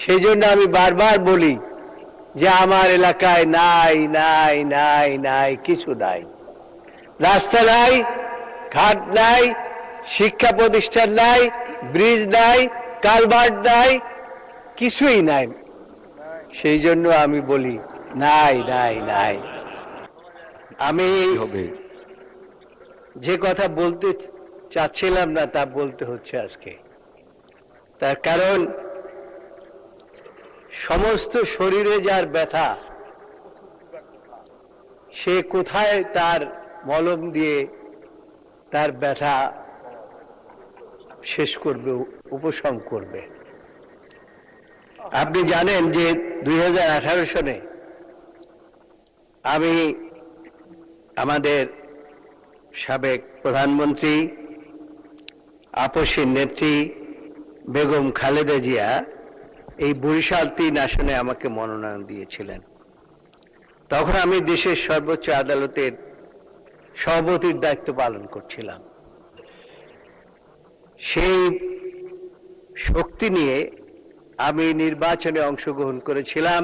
সেই জন্য আমি বারবার বলি যে আমার এলাকায় নাই নাই নাই নাই কিছু নাই, রাস্তা নাই, ঘাট নাই, শিক্ষা প্রতিষ্ঠান নাই, ব্রিজ নাই, কালভার্ট নাই, কিছুই নাই। সেই জন্য আমি বলি নাই নাই নাই। আমি যে কথা বলতে চাচ্ছিলাম না তা বলতে হচ্ছে আজকে। তার কারণ সমস্ত শরীরে যার ব্যথা, সে কোথায় তার মলম দিয়ে তার ব্যথা শেষ করবে, উপশম করবে? আপনি জানেন যে 2018 সনে আমি আমাদের সাবেক প্রধানমন্ত্রী আপসীর নেত্রী বেগম খালেদা জিয়া এই বরিশাল 3 আসনে আমাকে মনোনয়ন দিয়েছিলেন। তখন আমি দেশের সর্বোচ্চ আদালতের সভাপতির দায়িত্ব পালন করছিলাম। সেই শক্তি নিয়ে আমি নির্বাচনে অংশগ্রহণ করেছিলাম।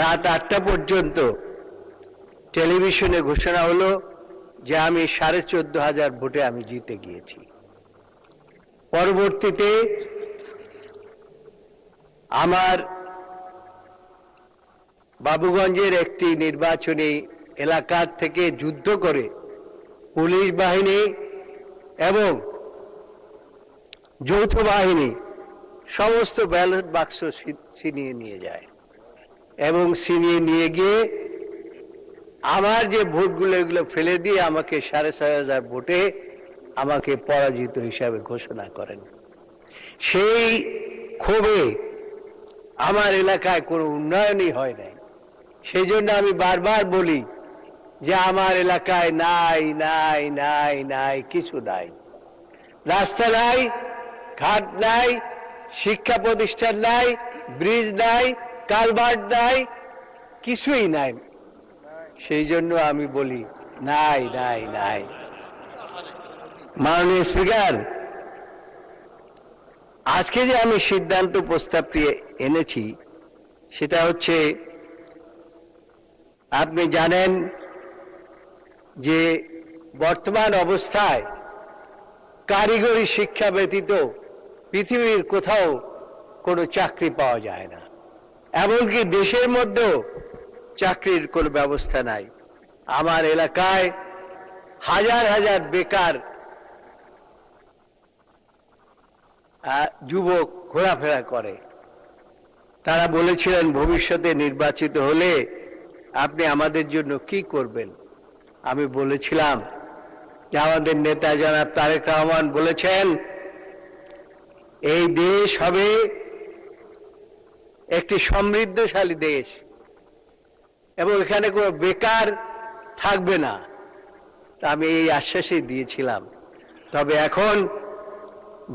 রাত 8টা পর্যন্ত টেলিভিশনে ঘোষণা হলো যে আমি 14,500 ভোটে আমি জিতে গিয়েছি। পরবর্তীতে আমার বাবুগঞ্জের একটি নির্বাচনী এলাকা থেকে যুদ্ধ করে পুলিশ বাহিনী এবং যৌথ বাহিনী সমস্ত ব্যালট বাক্স ছিনিয়ে নিয়ে যায় এবং ছিনিয়ে নিয়ে গিয়ে আমার যে ভোটগুলো এগুলো ফেলে দিয়ে আমাকে 6,500 ভোটে আমাকে পরাজিত হিসাবে ঘোষণা করেন। সেই ক্ষোভে আমার এলাকায় কোনো উন্নয়নই হয় নাই। সেই জন্য আমি বারবার বলি যে আমার এলাকায় নাই নাই নাই নাই কিছু নাই, রাস্তা নাই, ঘাট নাই, শিক্ষা প্রতিষ্ঠান নাই, ব্রিজ নাই, কালভার্ট নাই, কিছুই নাই। সেই জন্য আমি বলি নাই নাই নাই। মাননীয় স্পিকার, আজকে যে আমি সিদ্ধান্ত প্রস্তাবটি এনেছি সেটা হচ্ছে, আপনি জানেন যে বর্তমান অবস্থায় কারিগরি শিক্ষা ব্যতীত পৃথিবীর কোথাও কোনো চাকরি পাওয়া যায় না, এমনকি দেশের মধ্যেও চাকরির কোনো ব্যবস্থা নাই। আমার এলাকায় হাজার হাজার বেকার যুবক ঘোরাফেরা করে। তারা বলেছিলেন ভবিষ্যতে নির্বাচিত হলে আপনি আমাদের জন্য কি করবেন। আমি বলেছিলাম যে আমাদের নেতা জনাব তারেক রহমান বলেছেন এই দেশ হবে একটি সমৃদ্ধশালী দেশ এবং এখানে কোনো বেকার থাকবে না। আমি এই আশ্বাসই দিয়েছিলাম। তবে এখন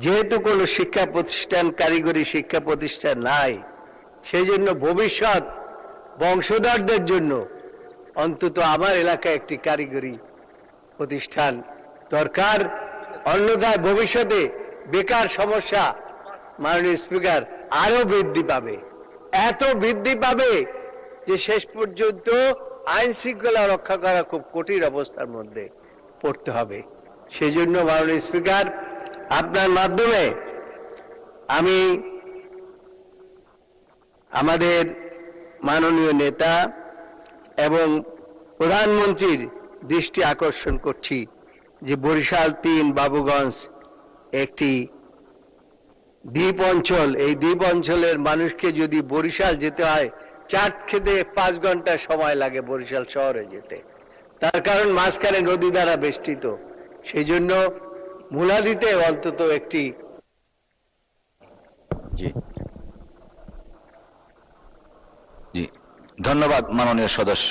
যেহেতু কোনো শিক্ষা প্রতিষ্ঠান, কারিগরি শিক্ষা প্রতিষ্ঠান নাই, সেই জন্য ভবিষ্যৎ বংশধরদের জন্য অন্তত আমার এলাকায় একটি কারিগরি প্রতিষ্ঠান দরকার। অন্যথায় ভবিষ্যতে বেকার সমস্যা মাননীয় স্পিকার আরো বৃদ্ধি পাবে, এত বৃদ্ধি পাবে যে শেষ পর্যন্ত আইন শৃঙ্খলা রক্ষা করা খুব কঠিন অবস্থার মধ্যে পড়তে হবে। সেই জন্য মাননীয় স্পিকার, আপনার মাধ্যমে আমি আমাদের মাননীয় নেতা এবং প্রধানমন্ত্রীর দৃষ্টি আকর্ষণ করছি যে বরিশাল 3 বাবুগঞ্জ একটি দ্বীপ অঞ্চল। এই দ্বীপ অঞ্চলের মানুষকে যদি বরিশাল যেতে হয় 4 থেকে 5 ঘন্টা সময় লাগে বরিশাল শহরে যেতে, তার কারণ মাঝখানে নদী দ্বারা বেষ্টিত। সেই জন্য মুলাদিতে অন্তত একটি। জি জি, ধন্যবাদ মাননীয় সদস্য।